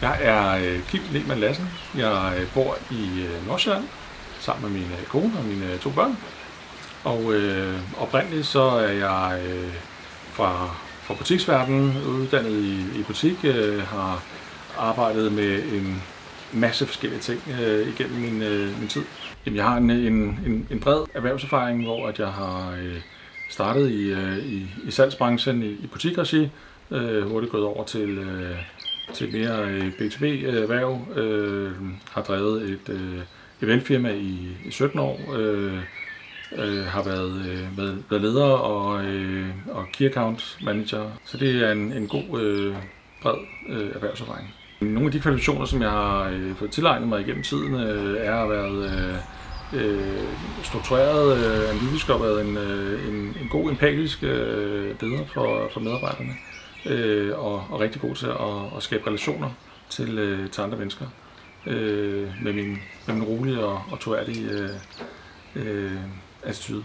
Jeg er Kim Lehmann Lassen. Jeg bor i Nordsjælland sammen med min kone og mine 2 børn. Og oprindeligt så er jeg fra butiksverdenen, uddannet i butik, har arbejdet med en masse forskellige ting igennem min tid. Jamen, jeg har en bred erhvervserfaring, hvor jeg har startet i salgsbranchen i butikregi, hurtigt gået over til mere B2B-erhverv, har drevet et eventfirma i 17 år, har været leder og key account manager, så det er en god bred erhvervserfaring. Nogle af de kvalifikationer, som jeg har fået tilegnet mig igennem tiden, er at være struktureret, analytisk og været en god empatisk leder for medarbejderne, og rigtig god til at skabe relationer til andre mennesker med min rolige og troværdige attitude.